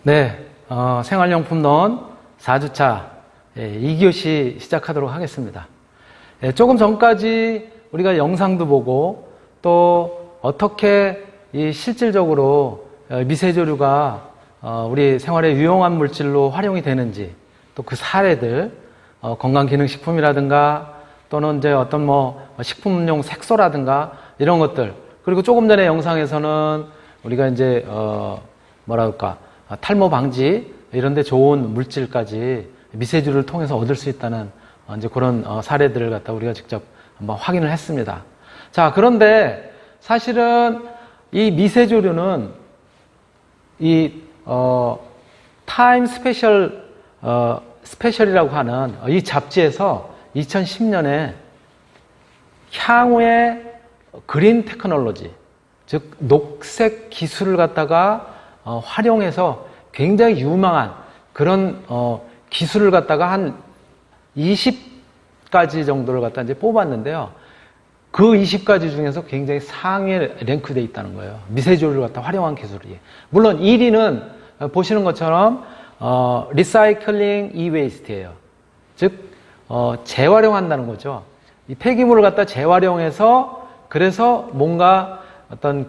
네, 생활용품론 4주차 2교시 시작하도록 하겠습니다. 조금 전까지 우리가 영상도 보고 또 어떻게 실질적으로 미세조류가 우리 생활에 유용한 물질로 활용이 되는지, 또 그 사례들, 건강기능식품이라든가 또는 이제 어떤 식품용 색소라든가 이런 것들, 그리고 조금 전에 영상에서는 우리가 이제 탈모 방지 이런 데 좋은 물질까지 미세조류를 통해서 얻을 수 있다는 이제 그런 사례들을 갖다 우리가 직접 한번 확인을 했습니다. 자, 그런데 사실은 이 미세조류는 타임 스페셜이라고 하는 이 잡지에서 2010년에 향후의 그린 테크놀로지, 즉 녹색 기술을 갖다가 활용해서 굉장히 유망한 그런 기술을 갖다가 한 20가지 정도를 갖다 이제 뽑았는데요. 그 20가지 중에서 굉장히 상위에 랭크되어 있다는 거예요. 미세조류를 갖다 활용한 기술이. 물론 1위는 보시는 것처럼 리사이클링 이웨이스트예요. 즉 재활용한다는 거죠. 이 폐기물을 갖다 재활용해서 그래서 뭔가 어떤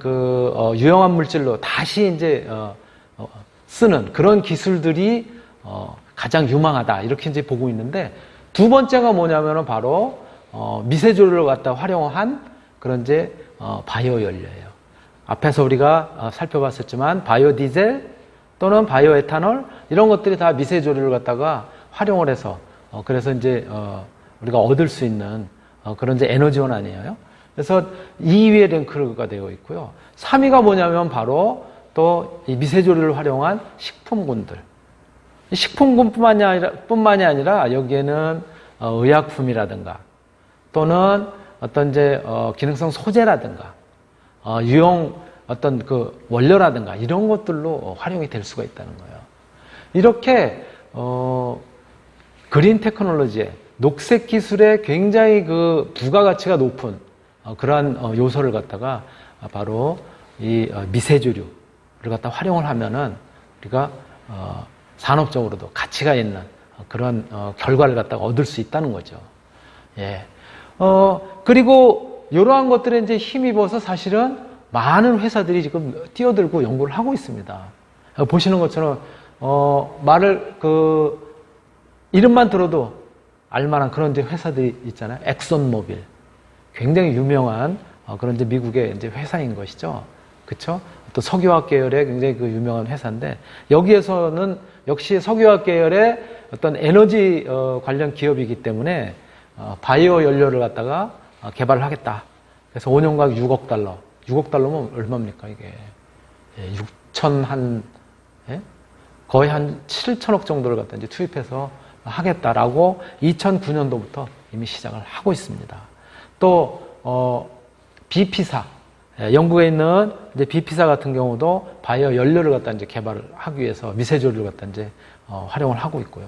유용한 물질로 다시 이제 쓰는 그런 기술들이 가장 유망하다, 이렇게 이제 보고 있는데, 두 번째가 뭐냐면은 바로 미세조류를 갖다 활용한 그런 이제 바이오 연료예요. 앞에서 우리가 살펴봤었지만 바이오 디젤 또는 바이오 에탄올 이런 것들이 다 미세조류를 갖다가 활용을 해서 그래서 이제 우리가 얻을 수 있는 그런 이제 에너지원 아니에요. 그래서 2위에 랭크가 되어 있고요. 3위가 뭐냐면 바로 또 이 미세조류를 활용한 식품군들. 식품군뿐만이 아니라 여기에는 의약품이라든가 또는 어떤 이제 기능성 소재라든가 유용 어떤 원료라든가 이런 것들로 활용이 될 수가 있다는 거예요. 이렇게 그린 테크놀로지에, 녹색 기술에 굉장히 부가가치가 높은 그러한 요소를 갖다가 바로 이 미세조류를 갖다 활용을 하면은 우리가 산업적으로도 가치가 있는 그런 결과를 갖다가 얻을 수 있다는 거죠. 예. 그리고 이러한 것들에 이제 힘입어서 사실은 많은 회사들이 지금 뛰어들고 연구를 하고 있습니다. 보시는 것처럼 이름만 들어도 알만한 그런 이제 회사들이 있잖아요. 엑손모빌, 굉장히 유명한 그런 이제 미국의 이제 회사인 것이죠. 그렇죠? 또 석유화학 계열의 굉장히 유명한 회사인데, 여기에서는 역시 석유화학 계열의 어떤 에너지 관련 기업이기 때문에 바이오 연료를 갖다가 개발을 하겠다. 그래서 5년간 6억 달러. 6억 달러면 얼마입니까, 이게? 6천 거의 한 7천억 정도를 갖다 이제 투입해서 하겠다라고 2009년도부터 이미 시작을 하고 있습니다. 또, 비피사. 영국에 있는 이제 비피사 같은 경우도 바이오 연료를 갖다 이제 개발을 하기 위해서 미세조류를 갖다 이제 활용을 하고 있고요.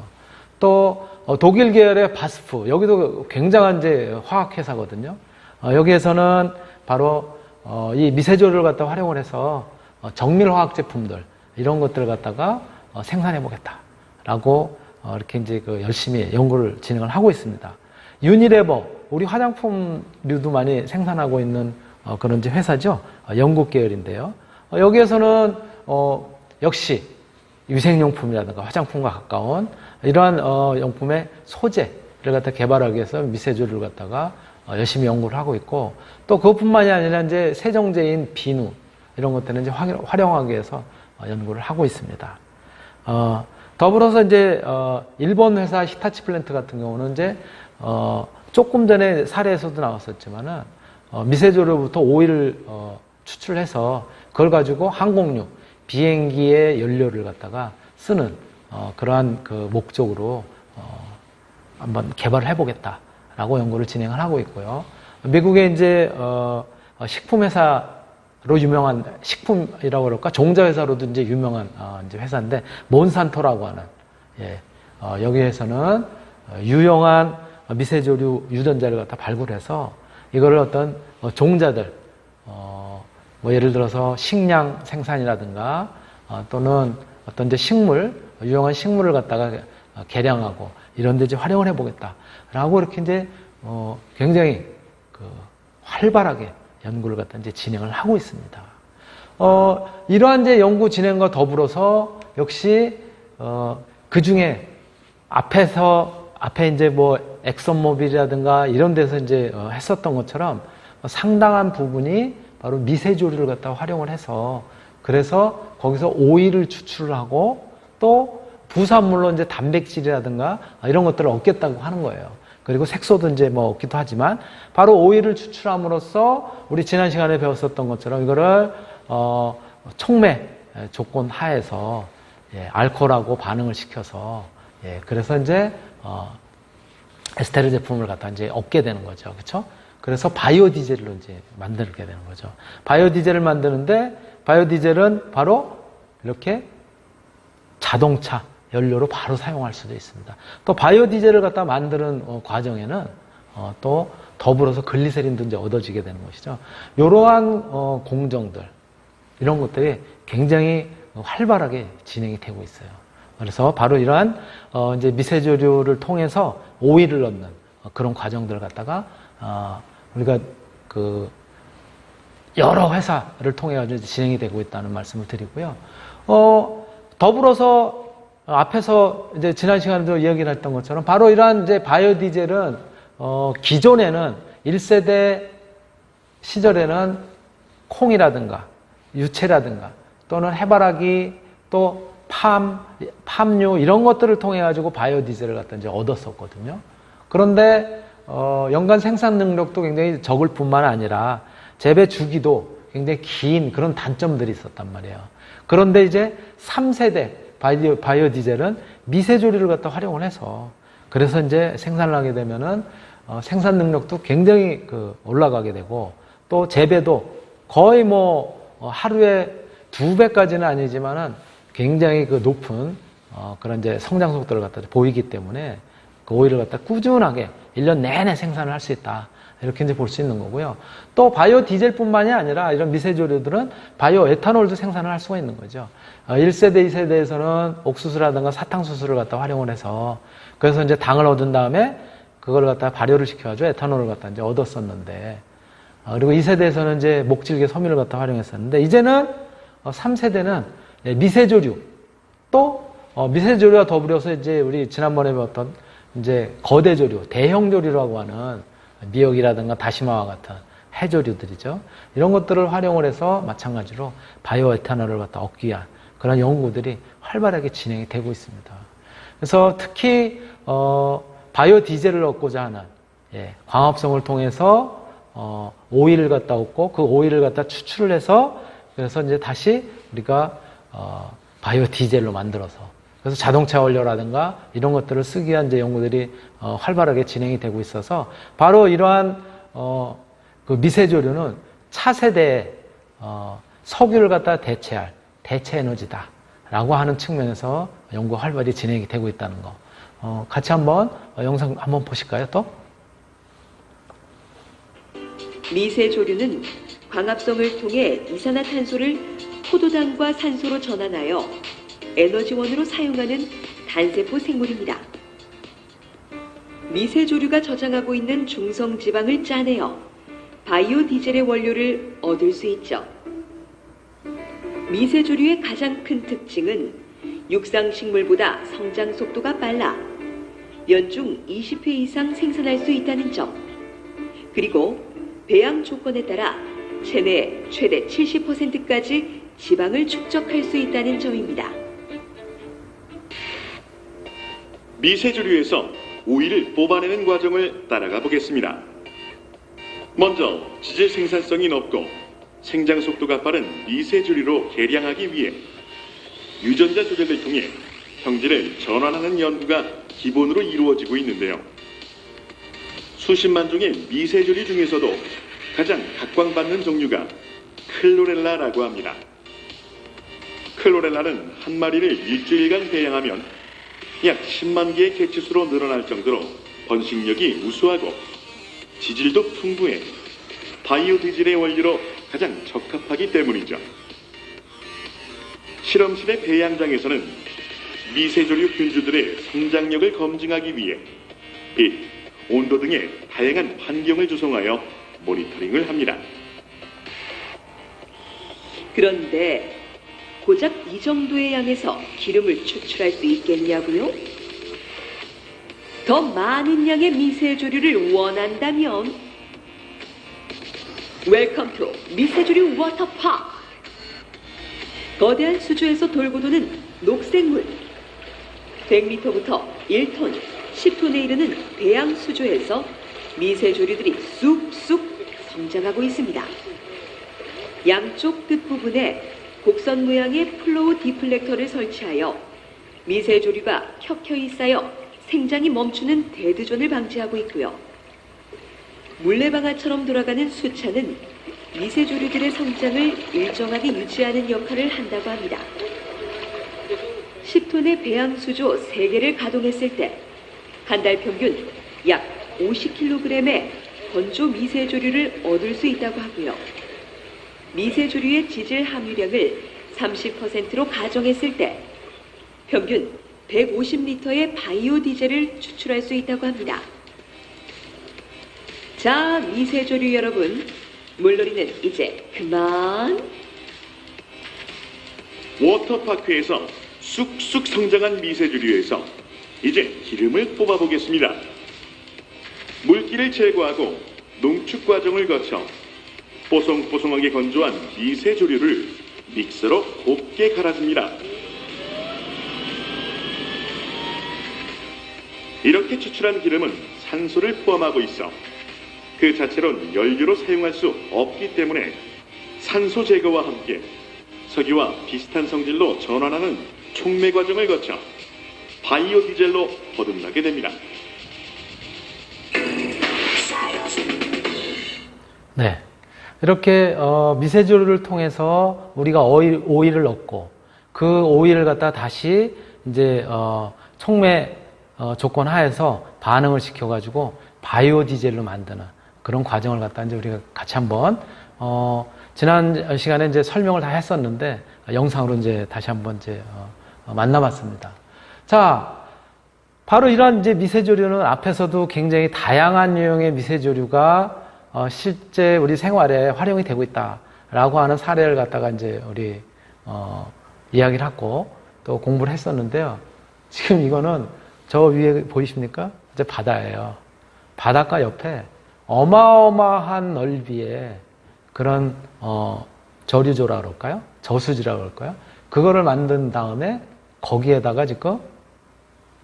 또 독일 계열의 바스프, 여기도 굉장한 이제 화학 회사거든요. 여기에서는 바로 이 미세조류를 갖다 활용을 해서 정밀 화학 제품들 이런 것들을 갖다가 생산해 보겠다라고 이렇게 이제 열심히 연구를 진행을 하고 있습니다. 유니레버, 우리 화장품류도 많이 생산하고 있는 그런 이제 회사죠. 영국 계열인데요. 여기에서는 역시 위생용품이라든가 화장품과 가까운 이러한 용품의 소재를 갖다 개발하기 위해서 미세조류를 갖다가 열심히 연구를 하고 있고, 또 그것뿐만이 아니라 이제 세정제인 비누 이런 것들은 이제 활용하기 위해서 연구를 하고 있습니다. 더불어서 이제 일본 회사 히타치 플랜트 같은 경우는 이제 조금 전에 사례에서도 나왔었지만은 미세조류부터 오일을 추출해서 그걸 가지고 항공유, 비행기의 연료를 갖다가 쓰는 그러한 목적으로 한번 개발을 해보겠다라고 연구를 진행을 하고 있고요. 미국의 이제 식품회사로 유명한, 식품이라고 그럴까, 종자회사로도 이제 유명한 이제 회사인데, 몬산토라고 하는, 여기에서는 유용한 미세조류 유전자를 갖다 발굴해서 이거를 어떤 종자들, 예를 들어서 식량 생산이라든가 또는 어떤 이제 식물, 유용한 식물을 갖다가 개량하고 이런 데 이제 활용을 해보겠다라고 이렇게 이제 굉장히 그 활발하게 연구를 갖다 이제 진행을 하고 있습니다. 이러한 이제 연구 진행과 더불어서 역시 그 중에 앞에 이제 뭐 엑선모빌이라든가 이런 데서 이제 했었던 것처럼 상당한 부분이 바로 미세조류를 갖다 활용을 해서 그래서 거기서 오일을 추출을 하고 또 부산물로 이제 단백질이라든가 이런 것들을 얻겠다고 하는 거예요. 그리고 색소도 이제 뭐 얻기도 하지만 바로 오일을 추출함으로써 우리 지난 시간에 배웠었던 것처럼 이거를 촉매 조건 하에서 알코올하고 반응을 시켜서 그래서 이제 에스테르 제품을 갖다 이제 얻게 되는 거죠. 그렇죠? 그래서 바이오 디젤로 이제 만들게 되는 거죠. 바이오 디젤을 만드는데 바이오 디젤은 바로 이렇게 자동차 연료로 바로 사용할 수도 있습니다. 또 바이오 디젤을 갖다 만드는 과정에는 또 더불어서 글리세린도 이제 얻어지게 되는 것이죠. 이러한 공정들 이런 것들이 굉장히 활발하게 진행이 되고 있어요. 그래서 바로 이러한 이제 미세조류를 통해서 오일을 넣는 그런 과정들을 갖다가 우리가 그 여러 회사를 통해 가지고 진행이 되고 있다는 말씀을 드리고요. 더불어서 앞에서 이제 지난 시간에도 이야기를 했던 것처럼 바로 이러한 이제 바이오 디젤은 기존에는 1세대 시절에는 콩이라든가 유채라든가 또는 해바라기 또 팜유 이런 것들을 통해 가지고 바이오 디젤을 갖다 이제 얻었었거든요. 그런데 연간 생산 능력도 굉장히 적을 뿐만 아니라 재배 주기도 굉장히 긴 그런 단점들이 있었단 말이에요. 그런데 이제 3세대 바이오 디젤은 미세조류를 갖다 활용을 해서 그래서 이제 생산을 하게 되면은 생산 능력도 굉장히 올라가게 되고 또 재배도 거의 뭐 하루에 2배까지는 아니지만은 굉장히 높은 그런 이제 성장 속도를 갖다 보이기 때문에 그 오일을 갖다 꾸준하게 1년 내내 생산을 할 수 있다. 이렇게 이제 볼 수 있는 거고요. 또 바이오 디젤뿐만이 아니라 이런 미세조류들은 바이오 에탄올도 생산을 할 수가 있는 거죠. 1세대, 2세대에서는 옥수수라든가 사탕수수를 갖다 활용을 해서 그래서 이제 당을 얻은 다음에 그걸 갖다 발효를 시켜가지고 에탄올을 갖다 이제 얻었었는데 그리고 2세대에서는 이제 목질개 섬유를 갖다 활용했었는데 이제는 3세대는 미세조류 또 미세조류와 더불어서 이제 우리 지난번에 배웠던 이제 거대조류, 대형조류라고 하는 미역이라든가 다시마와 같은 해조류들이죠. 이런 것들을 활용을 해서 마찬가지로 바이오 에탄올을 갖다 얻기 위한 그런 연구들이 활발하게 진행이 되고 있습니다. 그래서 특히 바이오 디젤을 얻고자 하는 광합성을 통해서 오일을 갖다 얻고 그 오일을 갖다 추출을 해서 그래서 이제 다시 우리가 바이오 디젤로 만들어서 그래서 자동차 원료라든가 이런 것들을 쓰기 위한 이제 연구들이 활발하게 진행이 되고 있어서 바로 이러한 그 미세조류는 차세대의 석유를 갖다 대체할 대체 에너지다라고 하는 측면에서 연구가 활발히 진행이 되고 있다는 거. 같이 한번 영상 한번 보실까요? 또? 미세조류는 광합성을 통해 이산화탄소를 포도당과 산소로 전환하여 에너지원으로 사용하는 단세포 생물입니다. 미세조류가 저장하고 있는 중성지방을 짜내어 바이오 디젤의 원료를 얻을 수 있죠. 미세조류의 가장 큰 특징은 육상식물보다 성장 속도가 빨라 연중 20회 이상 생산할 수 있다는 점, 그리고 배양 조건에 따라 체내 최대 70%까지 지방을 축적할 수 있다는 점입니다. 미세조류에서 오일을 뽑아내는 과정을 따라가 보겠습니다. 먼저 지질 생산성이 높고 생장 속도가 빠른 미세조류로 개량하기 위해 유전자 조작을 통해 형질을 전환하는 연구가 기본으로 이루어지고 있는데요. 수십만 종의 미세조류 중에서도 가장 각광받는 종류가 클로렐라라고 합니다. 클로렐라는 한 마리를 일주일간 배양하면 약 10만 개의 개체수로 늘어날 정도로 번식력이 우수하고 지질도 풍부해 바이오 디젤의 원료로 가장 적합하기 때문이죠. 실험실의 배양장에서는 미세조류 균주들의 성장력을 검증하기 위해 빛, 온도 등의 다양한 환경을 조성하여 모니터링을 합니다. 그런데 고작 이 정도의 양에서 기름을 추출할 수 있겠냐고요? 더 많은 양의 미세조류를 원한다면 웰컴 투 미세조류 워터파크. 거대한 수조에서 돌고 도는 녹색물 100m부터 1톤, 10톤에 이르는 배양 수조에서 미세조류들이 쑥쑥 성장하고 있습니다. 양쪽 끝부분에 곡선 모양의 플로우 디플렉터를 설치하여 미세조류가 켜켜이 쌓여 생장이 멈추는 데드존을 방지하고 있고요. 물레방아처럼 돌아가는 수차는 미세조류들의 성장을 일정하게 유지하는 역할을 한다고 합니다. 10톤의 배양수조 3개를 가동했을 때 한 달 평균 약 50kg의 건조 미세조류를 얻을 수 있다고 하고요. 미세조류의 지질 함유량을 30%로 가정했을 때 평균 150리터의 바이오 디젤을 추출할 수 있다고 합니다. 자, 미세조류 여러분, 물놀이는 이제 그만. 워터파크에서 쑥쑥 성장한 미세조류에서 이제 기름을 뽑아보겠습니다. 물기를 제거하고 농축 과정을 거쳐 뽀송뽀송하게 건조한 미세조류를 믹서로 곱게 갈아줍니다. 이렇게 추출한 기름은 산소를 포함하고 있어 그 자체로는 연료로 사용할 수 없기 때문에 산소 제거와 함께 석유와 비슷한 성질로 전환하는 촉매 과정을 거쳐 바이오 디젤로 거듭나게 됩니다. 네. 이렇게 미세조류를 통해서 우리가 오일을 얻고 그 오일을 갖다 다시 이제 촉매 조건 하에서 반응을 시켜가지고 바이오 디젤로 만드는 그런 과정을 갖다 이제 우리가 같이 한번 지난 시간에 이제 설명을 다 했었는데 영상으로 이제 다시 한번 이제 만나봤습니다. 자, 바로 이런 이제 미세조류는 앞에서도 굉장히 다양한 유형의 미세조류가 실제 우리 생활에 활용이 되고 있다라고 하는 사례를 갖다가 이제 우리 이야기를 하고 또 공부를 했었는데요. 지금 이거는 저 위에 보이십니까? 이제 바다예요. 바닷가 옆에 어마어마한 넓이의 그런 저류조라 그럴까요? 저수지라고 그럴까요? 그거를 만든 다음에 거기에다가 지금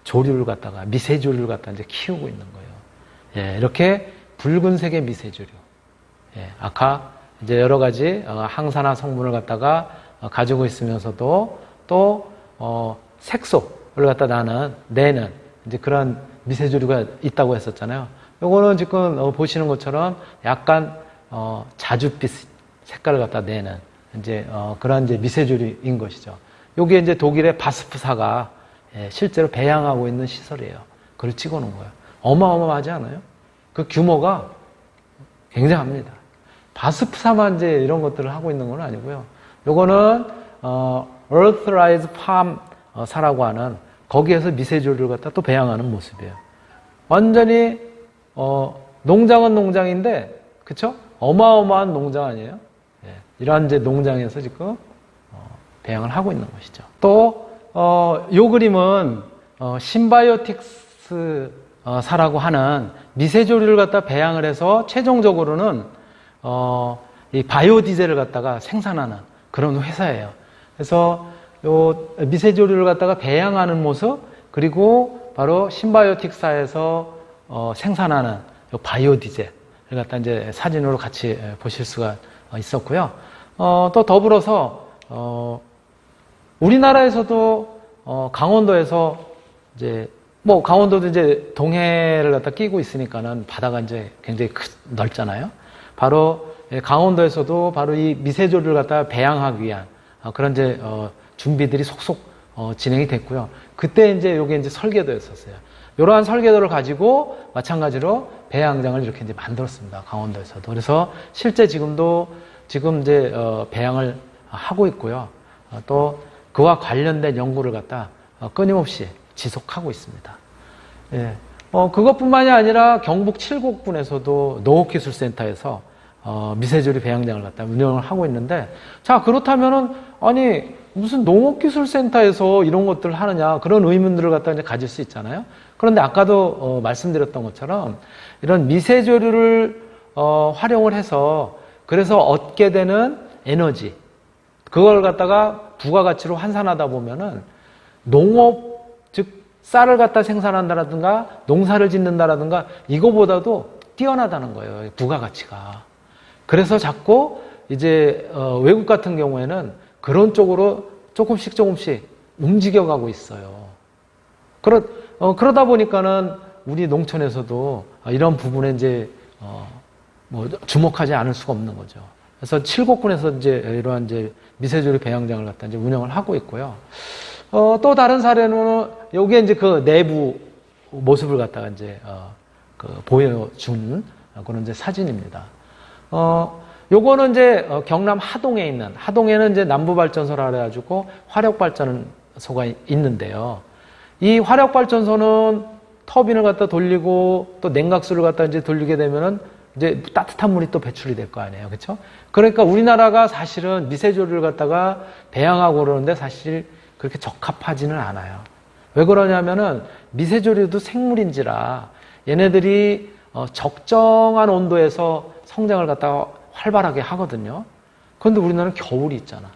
조류를 갖다가 미세조류를 갖다 이제 키우고 있는 거예요. 예, 이렇게 붉은색의 미세조류. 예, 아까 이제 여러 가지 항산화 성분을 갖다가 가지고 있으면서도 또 색소를 갖다 내는 이제 그런 미세조류가 있다고 했었잖아요. 요거는 지금 보시는 것처럼 약간 자줏빛 색깔을 갖다 내는 이제 그런 이제 미세조류인 것이죠. 요게 이제 독일의 바스프사가 실제로 배양하고 있는 시설이에요. 그걸 찍어놓은 거예요. 어마어마하지 않아요? 그 규모가 굉장합니다. 바스프사만 이제 이런 것들을 하고 있는 건 아니고요. 요거는 Earthrise Farm 사라고 하는 거기에서 미세조류를 갖다 또 배양하는 모습이에요. 완전히 농장은 농장인데, 그쵸? 어마어마한 농장 아니에요? 예, 이러한 이제 농장에서 지금 배양을 하고 있는 것이죠. 또 요 그림은 신바이오틱스 사라고 하는 미세조류를 갖다 배양을 해서 최종적으로는 이 바이오 디젤을 갖다가 생산하는 그런 회사예요. 그래서 요 미세조류를 갖다가 배양하는 모습, 그리고 바로 신바이오틱사에서 생산하는 요 바이오 디젤을 갖다 이제 사진으로 같이 보실 수가 있었고요. 또 더불어서 우리나라에서도 강원도에서 이제 뭐 강원도도 이제 동해를 갖다 끼고 있으니까는 바다가 이제 굉장히 넓잖아요. 바로 강원도에서도 바로 이 미세조류를 갖다 배양하기 위한 그런 이제 준비들이 속속 진행이 됐고요. 그때 이제 요게 이제 설계도였었어요. 이러한 설계도를 가지고 마찬가지로 배양장을 이렇게 이제 만들었습니다. 강원도에서도. 그래서 실제 지금 이제 배양을 하고 있고요. 또 그와 관련된 연구를 갖다 끊임없이 지속하고 있습니다. 예. 그것뿐만이 아니라 경북 칠곡군에서도 농업기술센터에서 미세조리 배양장을 갖다 운영을 하고 있는데, 자, 그렇다면은, 아니, 무슨 농업기술센터에서 이런 것들을 하느냐, 그런 의문들을 갖다 이제 가질 수 있잖아요. 그런데 아까도 말씀드렸던 것처럼 이런 미세조류를 활용을 해서 그래서 얻게 되는 에너지, 그걸 갖다가 부가가치로 환산하다 보면은 농업, 즉 쌀을 갖다 생산한다라든가 농사를 짓는다라든가 이거보다도 뛰어나다는 거예요, 부가가치가. 그래서 자꾸 이제 외국 같은 경우에는 그런 쪽으로 조금씩 움직여가고 있어요. 그러다 보니까는 우리 농촌에서도 이런 부분에 이제 뭐 주목하지 않을 수가 없는 거죠. 그래서 칠곡군에서 이제 이러한 이제 미세조리 배양장을 갖다 이제 운영을 하고 있고요. 또 다른 사례는 여기에 이제 그 내부 모습을 갖다가 이제 보여준 그런 이제 사진입니다. 요거는 이제 경남 하동에는 이제 남부발전소라 그래가지고 화력발전소가 있는데요. 이 화력발전소는 터빈을 갖다 돌리고 또 냉각수를 갖다 이제 돌리게 되면은 이제 따뜻한 물이 또 배출이 될 거 아니에요. 그렇죠? 그러니까 우리나라가 사실은 미세조리를 갖다가 배양하고 그러는데 사실 그렇게 적합하지는 않아요. 왜 그러냐면은 미세조리도 생물인지라 얘네들이 적정한 온도에서 성장을 갖다가 활발하게 하거든요. 그런데 우리나라는 겨울이 있잖아.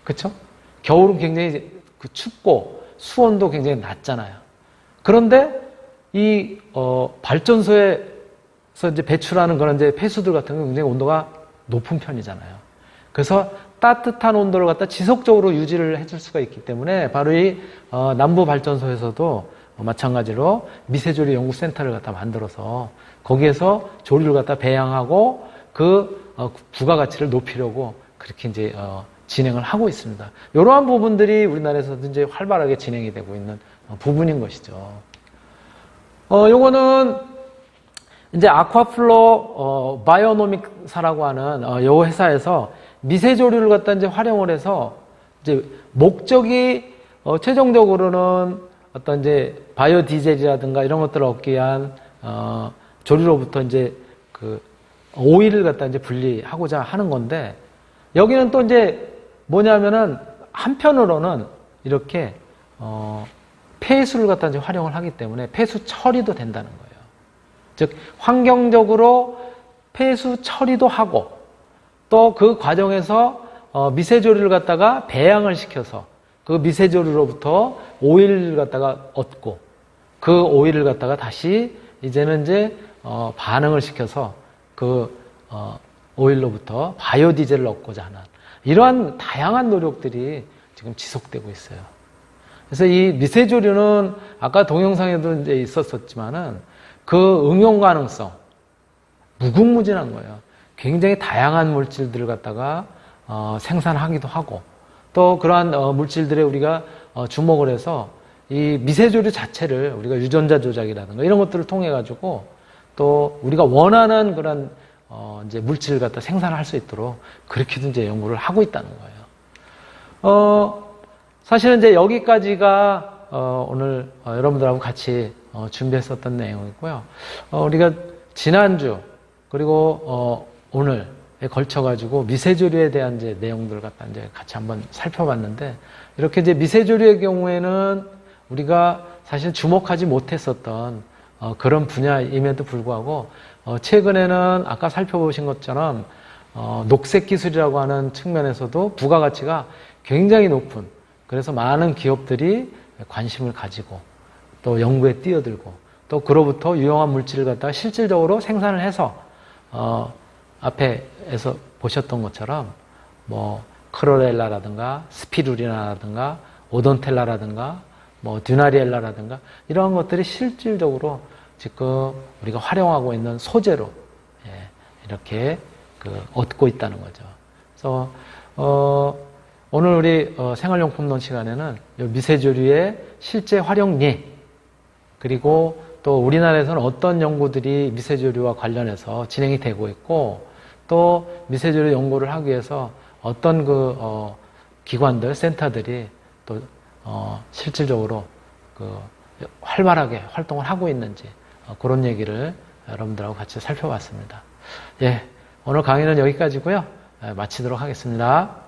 그렇죠? 겨울은 굉장히 춥고 수온도 굉장히 낮잖아요. 그런데 이 발전소에서 이제 배출하는 그런 이제 폐수들 같은 경우는 굉장히 온도가 높은 편이잖아요. 그래서 따뜻한 온도를 갖다 지속적으로 유지를 해줄 수가 있기 때문에 바로 이 남부 발전소에서도 마찬가지로 미세조리 연구센터를 갖다 만들어서 거기에서 조리를 갖다 배양하고 그 부가가치를 높이려고 그렇게 이제 진행을 하고 있습니다. 이러한 부분들이 우리나라에서도 이제 활발하게 진행이 되고 있는 부분인 것이죠. 요거는 이제 아쿠아플로 바이오노믹사라고 하는 요 회사에서 미세조리를 갖다 이제 활용을 해서 이제 목적이 최종적으로는 어떤 이제 바이오 디젤이라든가 이런 것들을 얻기 위한 조리로부터 이제 그 오일을 갖다 이제 분리하고자 하는 건데, 여기는 또 이제 뭐냐면은 한편으로는 이렇게 폐수를 갖다 이제 활용을 하기 때문에 폐수 처리도 된다는 거예요. 즉 환경적으로 폐수 처리도 하고 또 그 과정에서 미세조리를 갖다가 배양을 시켜서 그 미세조리로부터 오일을 갖다가 얻고 그 오일을 갖다가 다시 이제는 이제 반응을 시켜서 그 오일로부터 바이오 디젤을 얻고자 하는 이러한 다양한 노력들이 지금 지속되고 있어요. 그래서 이 미세조리는 아까 동영상에도 이제 있었었지만은 그 응용 가능성 무궁무진한 거예요. 굉장히 다양한 물질들을 갖다가 생산하기도 하고 또 그러한 물질들에 우리가 주목을 해서 이 미세조리 자체를 우리가 유전자 조작이라든가 이런 것들을 통해 가지고 또 우리가 원하는 그런 이제 물질을 갖다 생산할 수 있도록 그렇게도 이제 연구를 하고 있다는 거예요. 사실은 이제 여기까지가 오늘 여러분들하고 같이 준비했었던 내용이고요. 우리가 지난주 그리고 오늘에 걸쳐가지고 미세조리에 대한 이제 내용들을 갖다 이제 같이 한번 살펴봤는데, 이렇게 이제 미세조리의 경우에는 우리가 사실 주목하지 못했었던 그런 분야임에도 불구하고 최근에는 아까 살펴보신 것처럼 녹색 기술이라고 하는 측면에서도 부가가치가 굉장히 높은, 그래서 많은 기업들이 관심을 가지고 또 연구에 뛰어들고 또 그로부터 유용한 물질을 갖다가 실질적으로 생산을 해서 앞에서 보셨던 것처럼 뭐 크로렐라라든가 스피루리나라든가 오돈텔라라든가 뭐 듀나리엘라라든가 이러한 것들이 실질적으로 지금 우리가 활용하고 있는 소재로 이렇게 얻고 있다는 거죠. 그래서 오늘 우리 생활용품론 시간에는 미세조리의 실제 활용예, 그리고 또 우리나라에서는 어떤 연구들이 미세조리와 관련해서 진행이 되고 있고 또 미세조리 연구를 하기 위해서 어떤 기관들, 센터들이 또 실질적으로 활발하게 활동을 하고 있는지 그런 얘기를 여러분들하고 같이 살펴봤습니다. 예, 오늘 강의는 여기까지고요. 마치도록 하겠습니다.